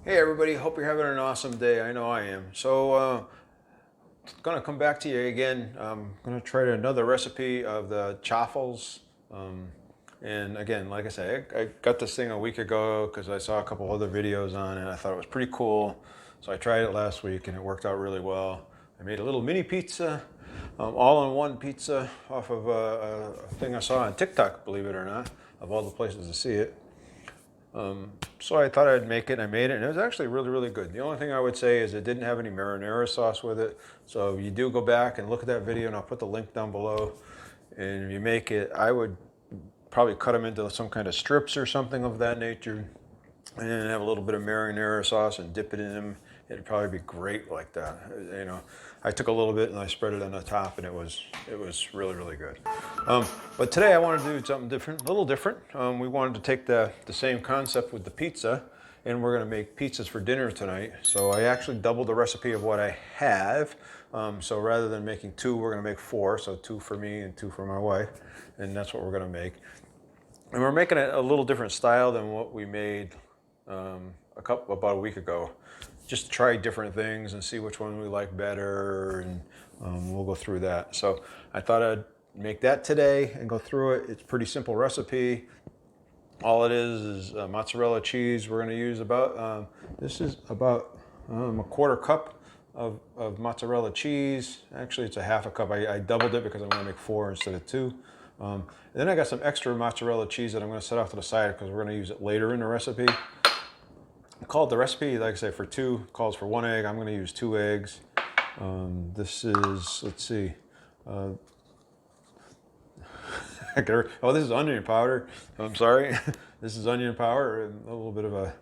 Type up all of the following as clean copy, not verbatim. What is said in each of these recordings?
Hey everybody, hope you're having an awesome day. I know I am. So, gonna come back to you again. I'm gonna try another recipe of the chaffles. And again, like I said, I got this thing a week ago because I saw a couple other videos on it. I thought it was pretty cool. So I tried it last week and it worked out really well. I made a little mini pizza, all-in-one pizza off of a thing I saw on TikTok, believe it or not, of all the places to see it. So I thought I'd make it. I made it, and it was actually really, really good. The only thing I would say is it didn't have any marinara sauce with it. So if you do go back and look at that video, and I'll put the link down below. And if you make it, I would probably cut them into some kind of strips or something of that nature, and then have a little bit of marinara sauce and dip it in them. It'd probably be great like that. You know, I took a little bit and I spread it on the top, and it was really, really good. But today I wanted to do something different, a little different. We wanted to take the same concept with the pizza, and we're going to make pizzas for dinner tonight. So I actually doubled the recipe of what I have. So rather than making two, we're going to make four. So two for me and two for my wife, and that's what we're going to make. And we're making it a little different style than what we made about a week ago. Just to try different things and see which one we like better, and we'll go through that. So I thought I'd make that today and go through it. It's a pretty simple recipe. All it is mozzarella cheese. We're going to use about, this is about a quarter cup of mozzarella cheese. Actually, it's a half a cup. I doubled it because I'm going to make four instead of two. And then I got some extra mozzarella cheese that I'm going to set off to the side because we're going to use it later in the recipe. I called the recipe, like I say, for two, calls for 1 egg. I'm going to use 2 eggs. This is, let's see. Oh, this is onion powder. I'm sorry. This is onion powder, and a little bit of a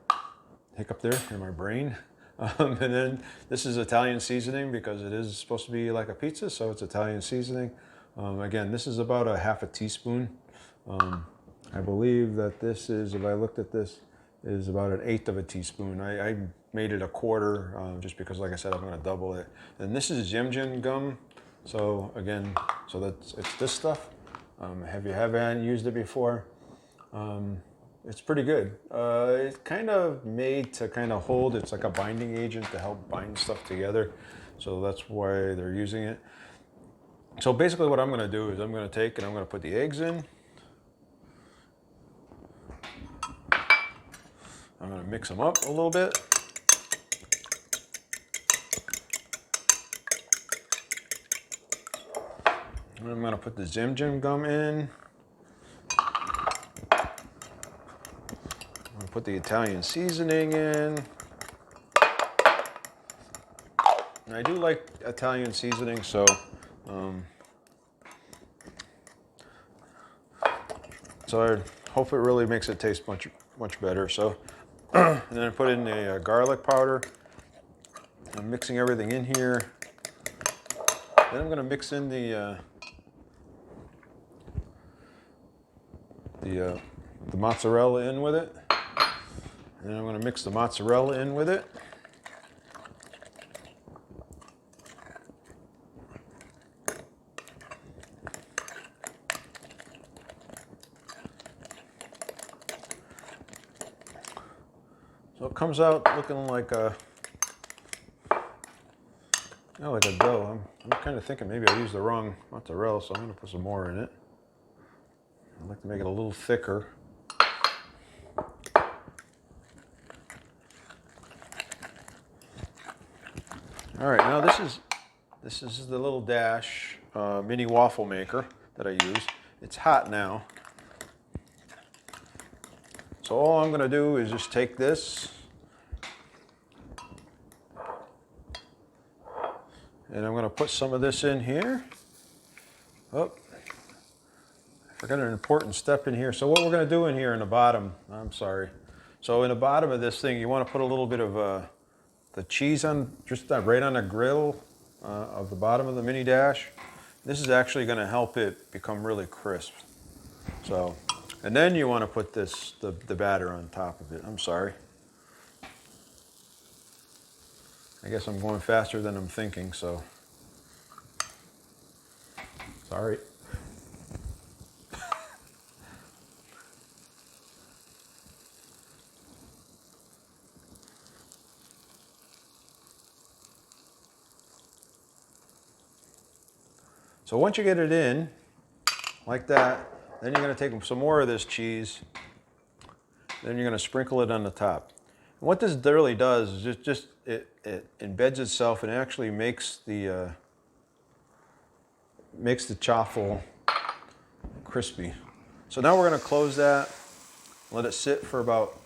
hiccup there in my brain. And then this is Italian seasoning because it is supposed to be like a pizza, so it's Italian seasoning. Again, this is about a half a teaspoon. I believe that this is, if I looked at this, is about 1/8 of a teaspoon. I made it a quarter just because, like I said, I'm going to double it. And this is xanthan gum. So again, it's this stuff. Have you haven't used it before? It's pretty good. It's kind of made to kind of hold. It's like a binding agent to help bind stuff together. So that's why they're using it. So basically, what I'm going to do is I'm going to take and I'm going to put the eggs in. I'm going to mix them up a little bit. And I'm going to put the xanthan gum in. I'm going to put the Italian seasoning in. And I do like Italian seasoning, so I hope it really makes it taste much better. So, and then I put in the garlic powder. I'm mixing everything in here. Then I'm going to mix in the mozzarella in with it. And then I'm going to mix the mozzarella in with it. So it comes out looking like a dough. I'm kind of thinking maybe I used the wrong mozzarella, so I'm going to put some more in it. I'd like to make it a little thicker. All right, now this is the little Dash mini waffle maker that I use. It's hot now. So all I'm going to do is just take this and I'm going to put some of this in here. Oh, I forgot an important step in here. So what we're going to do in here in the bottom, I'm sorry. So in the bottom of this thing, you want to put a little bit of the cheese on, just right on the grill of the bottom of the mini Dash. This is actually going to help it become really crisp. So, and then you want to put the batter on top of it. I'm sorry. I guess I'm going faster than I'm thinking, so sorry. So once you get it in, like that, then you're going to take some more of this cheese. Then you're going to sprinkle it on the top. And what this really does is it embeds itself and actually makes the chaffle crispy. So now we're going to close that, let it sit for about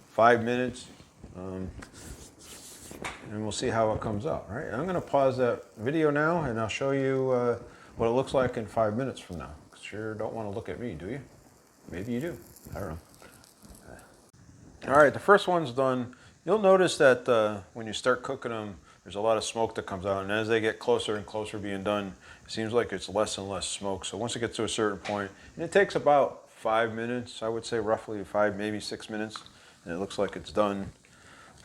5 minutes, and we'll see how it comes out. All right, I'm going to pause that video now, and I'll show you what it looks like in 5 minutes from now. Sure don't want to look at me, do you? Maybe you do. I don't know. All right, the first one's done. You'll notice that when you start cooking them, there's a lot of smoke that comes out, and as they get closer and closer being done, it seems like it's less and less smoke. So once it gets to a certain point, and it takes about 5 minutes, I would say roughly 5, maybe 6 minutes, and it looks like it's done.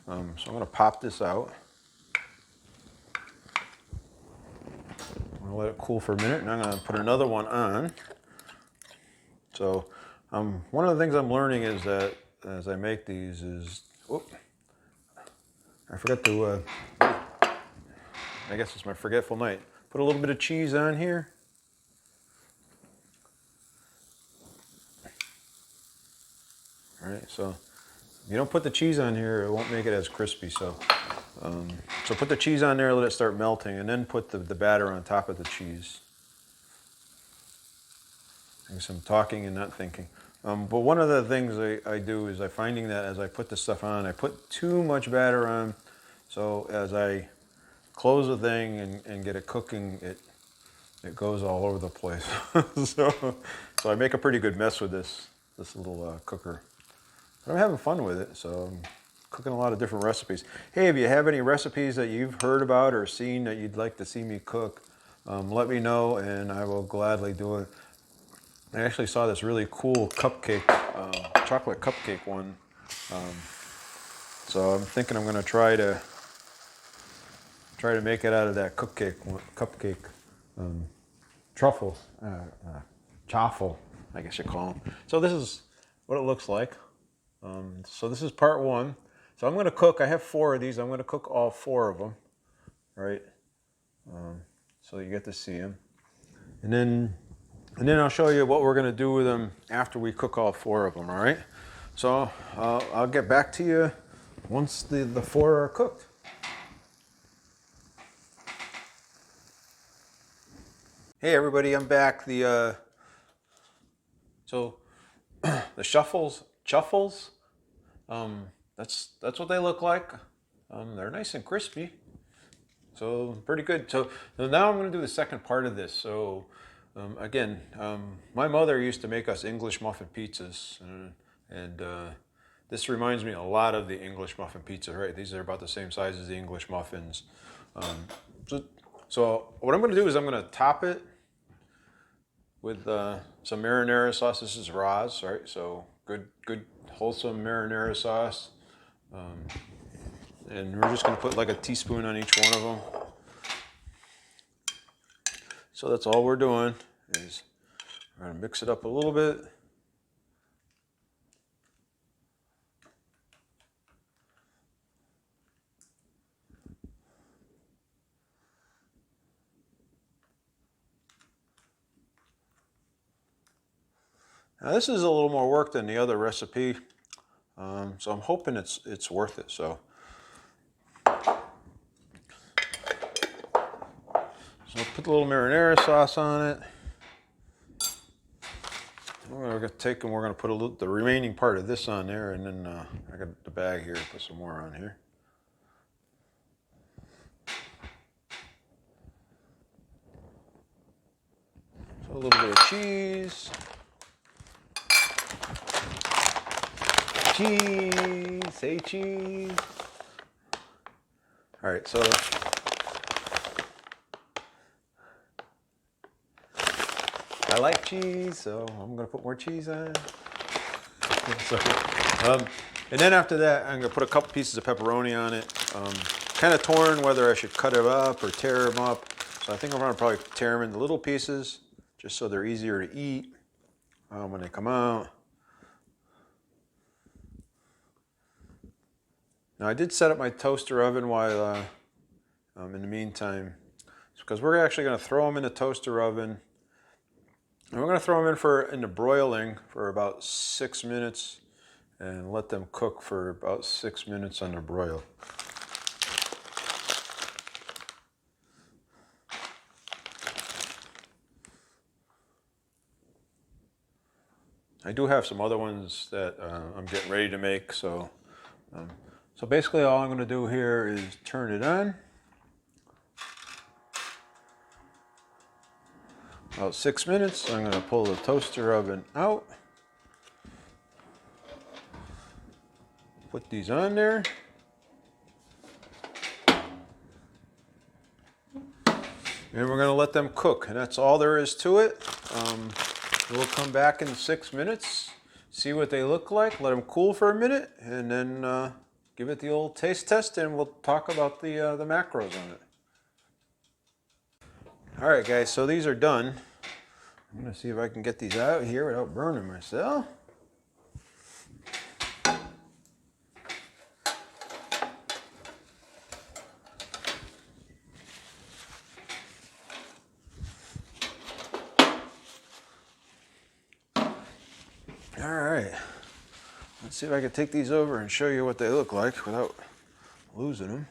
So I'm going to pop this out. I'm going to let it cool for a minute, and I'm going to put another one on. So one of the things I'm learning is that as I make these is, I forgot to, I guess it's my forgetful night. Put a little bit of cheese on here. All right, so if you don't put the cheese on here, it won't make it as crispy. So put the cheese on there, let it start melting, and then put the batter on top of the cheese. I guess I'm talking and not thinking. But one of the things I do is I'm finding that as I put this stuff on, I put too much batter on. So as I close the thing and get it cooking, it goes all over the place. so I make a pretty good mess with this little cooker. But I'm having fun with it, so I'm cooking a lot of different recipes. Hey, if you have any recipes that you've heard about or seen that you'd like to see me cook, let me know and I will gladly do it. I actually saw this really cool cupcake, chocolate cupcake one. So I'm thinking I'm going to try to make it out of that cupcake truffle, chaffle, I guess you call them. So this is what it looks like. So this is part one. So I'm going to cook. I have 4 of these. I'm going to cook all 4 of them, right? So you get to see them, and then I'll show you what we're going to do with them after we cook all 4 of them. All right. So I'll get back to you once the 4 are cooked. Hey everybody, I'm back. So the chaffles, that's what they look like. They're nice and crispy, so pretty good. So now I'm going to do the second part of this. So again, my mother used to make us English muffin pizzas, and this reminds me a lot of the English muffin pizza. Right, these are about the same size as the English muffins. So what I'm going to do is I'm going to top it with some marinara sauce. This is Roz, right? So good wholesome marinara sauce. And we're just going to put like a teaspoon on each one of them. So that's all we're doing is we're going to mix it up a little bit. Now this is a little more work than the other recipe, so I'm hoping it's worth it. So put a little marinara sauce on it. We're going to take and we're going to put the remaining part of this on there, and then I got the bag here to put some more on here. So a little bit of cheese. Cheese, say cheese. All right, so I like cheese, so I'm gonna put more cheese on. So, and then after that, I'm gonna put a couple pieces of pepperoni on it. Kind of torn whether I should cut it up or tear them up. So I think I'm gonna probably tear them into little pieces, just so they're easier to eat when they come out. Now I did set up my toaster oven while, in the meantime, because we're actually going to throw them in the toaster oven. And we're going to throw them into broiling for about 6 minutes and let them cook for about 6 minutes under broil. I do have some other ones that I'm getting ready to make. So basically all I'm going to do here is turn it on. About 6 minutes, I'm going to pull the toaster oven out. Put these on there. And we're going to let them cook. And that's all there is to it. We'll come back in 6 minutes, see what they look like, let them cool for a minute, and then give it the old taste test, and we'll talk about the macros on it. All right, guys, so these are done. I'm going to see if I can get these out here without burning myself. All right, let's see if I can take these over and show you what they look like without losing them.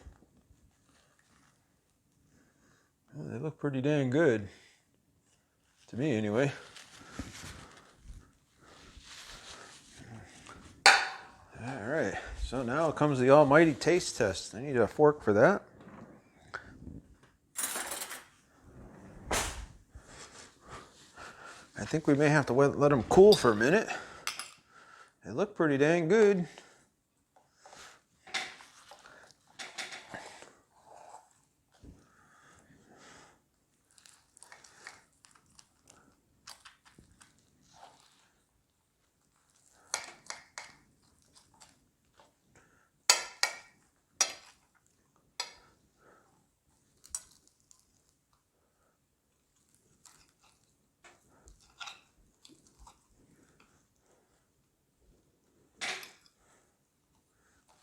Well, they look pretty dang good, to me anyway. All right, so now comes the almighty taste test. I need a fork for that. I think we may have to let them cool for a minute. They look pretty dang good.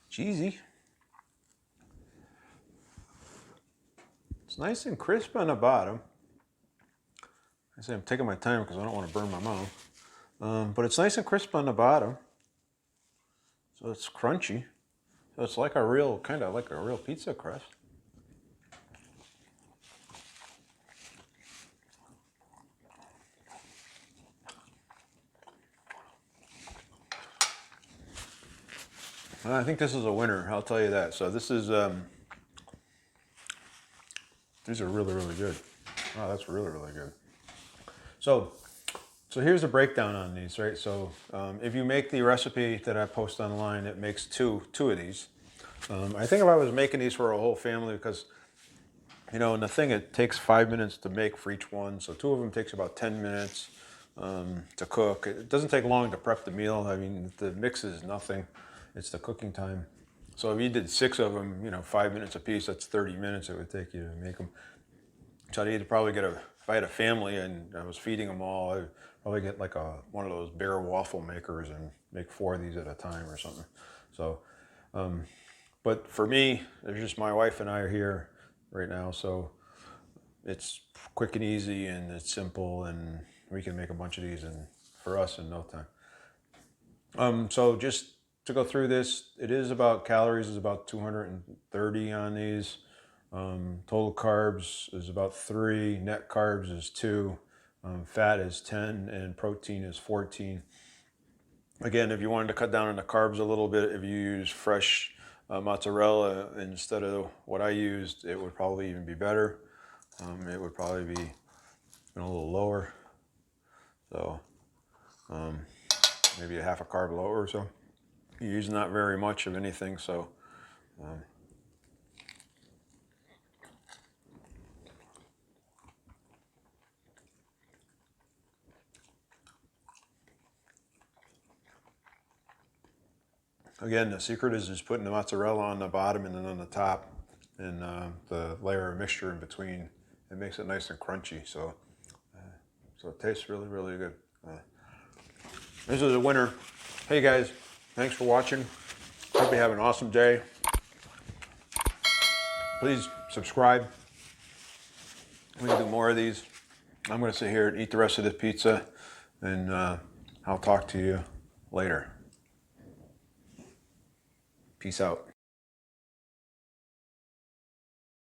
Cheesy. It's nice and crisp on the bottom. I say I'm taking my time because I don't want to burn my mouth. But it's nice and crisp on the bottom. So it's crunchy. So it's like a real, kind of like a real pizza crust. I think this is a winner, I'll tell you that. So this is, these are really, really good. Wow, that's really, really good. So here's the breakdown on these, right? So if you make the recipe that I post online, it makes two of these. I think if I was making these for a whole family, because, you know, and the thing, it takes 5 minutes to make for each one. So 2 of them takes about 10 minutes to cook. It doesn't take long to prep the meal. I mean, the mix is nothing. It's the cooking time. So if you did 6 of them, you know, 5 minutes a piece, that's 30 minutes it would take you to make them. So I'd probably get if I had a family and I was feeding them all, I'd probably get like one of those bare waffle makers and make 4 of these at a time or something. So, but for me, there's just my wife and I are here right now. So it's quick and easy and it's simple and we can make a bunch of these for us in no time. So just to go through this, it is about calories is about 230 on these. Total carbs is about 3, net carbs is 2, fat is 10, and protein is 14. Again, if you wanted to cut down on the carbs a little bit, if you use fresh mozzarella instead of what I used, it would probably even be better. It would probably be a little lower. So maybe a half a carb lower or so. You use not very much of anything, so again, the secret is just putting the mozzarella on the bottom and then on the top, and the layer of mixture in between. It makes it nice and crunchy, so it tastes really, really good. This is a winner. Hey guys, thanks for watching. Hope you have an awesome day. Please subscribe, I'm gonna do more of these. I'm gonna sit here and eat the rest of this pizza, and I'll talk to you later. Peace out.